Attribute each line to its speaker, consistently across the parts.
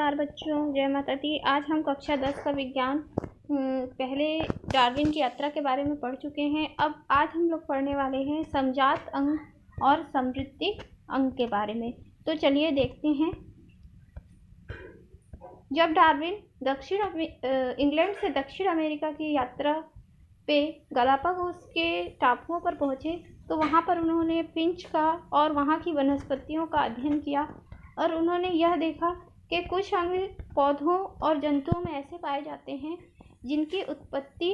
Speaker 1: नमस्कार बच्चों, जय माता दी। आज हम कक्षा 10 का विज्ञान पहले डार्विन की यात्रा के बारे में पढ़ चुके हैं। अब आज हम लोग पढ़ने वाले हैं समजात अंग और समवृत्ति अंग के बारे में। तो चलिए देखते हैं। जब डार्विन इंग्लैंड से दक्षिण अमेरिका की यात्रा पे गालापागोस के टापुओं पर पहुँचे तो वहाँ पर उन्होंने फिंच का और वहाँ की वनस्पतियों का अध्ययन किया और उन्होंने यह देखा कि कुछ अंग पौधों और जंतुओं में ऐसे पाए जाते हैं जिनकी उत्पत्ति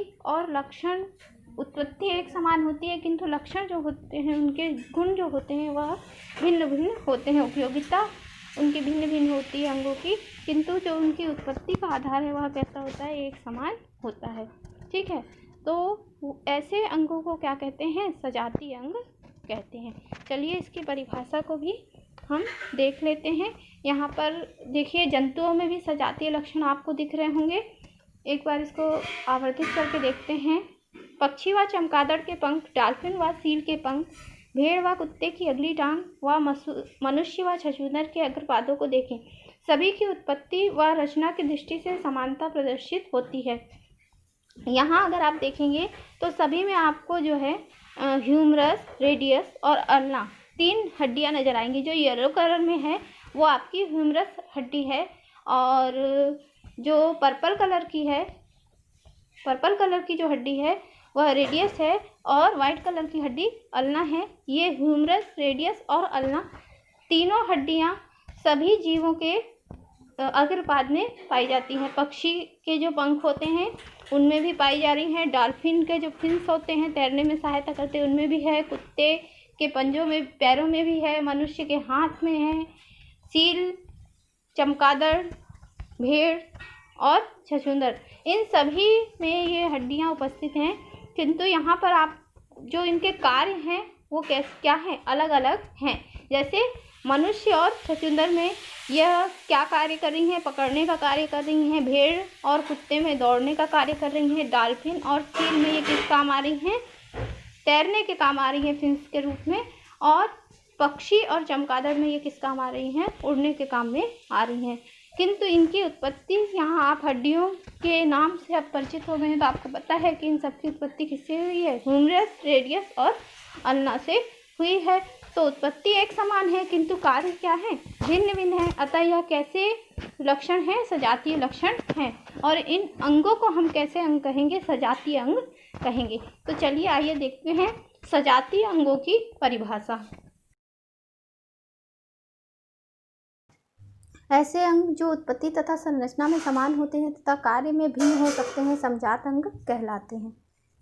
Speaker 1: एक समान होती है, किंतु लक्षण जो होते हैं, उनके गुण जो होते हैं वह भिन्न भिन्न होते हैं। उपयोगिता उनकी भिन्न भिन्न होती है अंगों की, किंतु जो उनकी उत्पत्ति का आधार है वह कैसा होता है, एक समान होता है। ठीक है, तो ऐसे अंगों को क्या कहते हैं, सजाती अंग कहते हैं। चलिए इसकी परिभाषा को भी हम देख लेते हैं। यहाँ पर देखिए, जंतुओं में भी सजातीय लक्षण आपको दिख रहे होंगे। एक बार इसको आवर्तित करके देखते हैं। पक्षी व चमगादड़ के पंख, डॉल्फिन व सील के पंख, भेड़ व कुत्ते की अगली टांग व मनुष्य व छछूंदर के अग्रपादों को देखें। सभी की उत्पत्ति व रचना की दृष्टि से समानता प्रदर्शित होती है। यहाँ अगर आप देखेंगे तो सभी में आपको जो है ह्यूमरस, रेडियस और अल्ना, 3 हड्डियाँ नजर आएंगी। जो येलो कलर में है वो आपकी ह्यूमरस हड्डी है, और जो पर्पल कलर की जो हड्डी है वह रेडियस है, और वाइट कलर की हड्डी अल्ना है। ये ह्यूमरस, रेडियस और अल्ना तीनों हड्डियाँ सभी जीवों के अग्रपाद में पाई जाती हैं। पक्षी के जो पंख होते हैं उनमें भी पाई जा रही हैं। डॉल्फिन के जो फिन्स होते हैं, तैरने में सहायता करते हैं, उनमें भी है। कुत्ते के पंजों में, पैरों में भी है। मनुष्य के हाथ में है। सील, चमगादड़, भेड़ और छछूंदर, इन सभी में ये हड्डियां उपस्थित हैं, किंतु यहाँ पर आप जो इनके कार्य हैं वो क्या हैं, अलग अलग हैं। जैसे मनुष्य और छछूंदर में यह क्या कार्य कर रही हैं, पकड़ने का कार्य कर रही हैं। भेड़ और कुत्ते में दौड़ने का कार्य कर रही हैं। डॉल्फिन और सील में ये किस काम आ रही हैं, तैरने के काम आ रही हैं फिन्स के रूप में। और पक्षी और चमगादड़ में ये किस काम आ रही हैं, उड़ने के काम में आ रही हैं। किंतु इनकी उत्पत्ति, यहाँ आप हड्डियों के नाम से अब परिचित हो गए हैं तो आपको पता है कि इन सबकी उत्पत्ति किससे हुई है, ह्यूमरस, रेडियस और अल्ना से हुई है। तो उत्पत्ति एक समान है, किंतु कार्य क्या है, भिन्न भिन्न है। अतः यह कैसे लक्षण है, सजातीय लक्षण हैं। और इन अंगों को हम कैसे अंग कहेंगे, सजातीय अंग कहेंगे। तो चलिए आइए देखते हैं सजातीय अंगों की परिभाषा। ऐसे अंग जो उत्पत्ति तथा संरचना में समान होते हैं तथा कार्य में भिन्न हो सकते हैं, समजात अंग कहलाते हैं।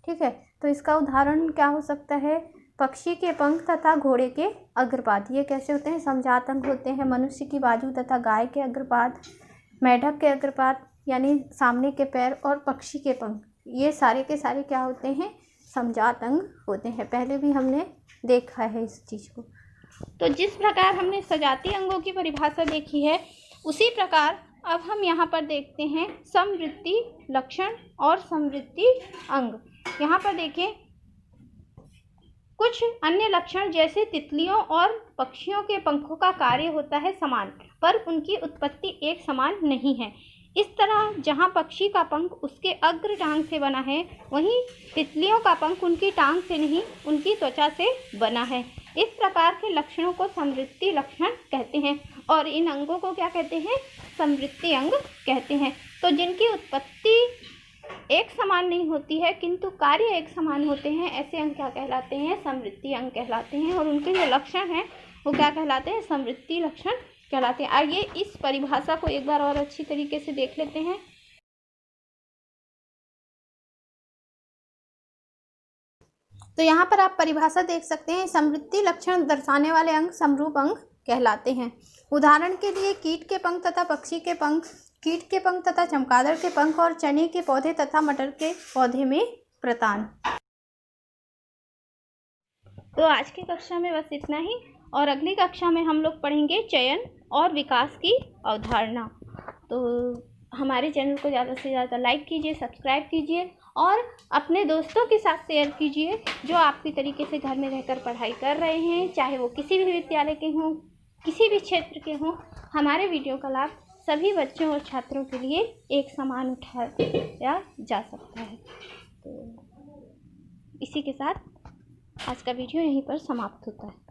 Speaker 1: ठीक है, तो इसका उदाहरण क्या हो सकता है, पक्षी के पंख तथा घोड़े के अग्रपाद, ये कैसे होते हैं, समजात अंग होते हैं। मनुष्य की बाजू तथा गाय के अग्रपाद, मेढक के अग्रपाद यानी सामने के पैर, और पक्षी के पंख, ये सारे के सारे क्या होते हैं, समजात अंग होते हैं। पहले भी हमने देखा है इस चीज़ को। तो जिस प्रकार हमने सजातीय अंगों की परिभाषा देखी है, उसी प्रकार अब हम यहाँ पर देखते हैं समवृत्ति लक्षण और समवृत्ति अंग। यहाँ पर देखें, कुछ अन्य लक्षण जैसे तितलियों और पक्षियों के पंखों का कार्य होता है समान, पर उनकी उत्पत्ति एक समान नहीं है। इस तरह जहाँ पक्षी का पंख उसके अग्र टांग से बना है, वहीं तितलियों का पंख उनकी टांग से नहीं, उनकी त्वचा से बना है। इस प्रकार के लक्षणों को समवृत्ति लक्षण कहते हैं, और इन अंगों को क्या कहते हैं, समवृत्ति अंग कहते हैं। तो जिनकी उत्पत्ति एक समान नहीं होती है किंतु कार्य एक समान होते हैं, ऐसे अंग क्या कहलाते हैं, समवृत्ति अंग कहलाते हैं। और उनके जो लक्षण हैं वो क्या कहलाते हैं, समवृत्ति लक्षण कहलाते हैं। आइए इस परिभाषा को एक बार और अच्छी तरीके से देख लेते हैं। तो यहाँ पर आप परिभाषा देख सकते हैं, समवृत्ति लक्षण दर्शाने वाले अंग समरूप अंग कहलाते हैं। उदाहरण के लिए कीट के पंख तथा पक्षी के पंख, कीट के पंख तथा चमगादड़ के पंख, और चने के पौधे तथा मटर के पौधे में प्रतान। तो आज की कक्षा में बस इतना ही, और अगली कक्षा में हम लोग पढ़ेंगे चयन और विकास की अवधारणा। तो हमारे चैनल को ज़्यादा से ज़्यादा लाइक कीजिए, सब्सक्राइब कीजिए और अपने दोस्तों के साथ शेयर कीजिए जो आपकी तरीके से घर में रहकर पढ़ाई कर रहे हैं, चाहे वो किसी भी विद्यालय के हों, किसी भी क्षेत्र के हों। हमारे वीडियो का लाभ सभी बच्चों और छात्रों के लिए एक समान उठाया जा सकता है। तो इसी के साथ आज का वीडियो यहीं पर समाप्त होता है।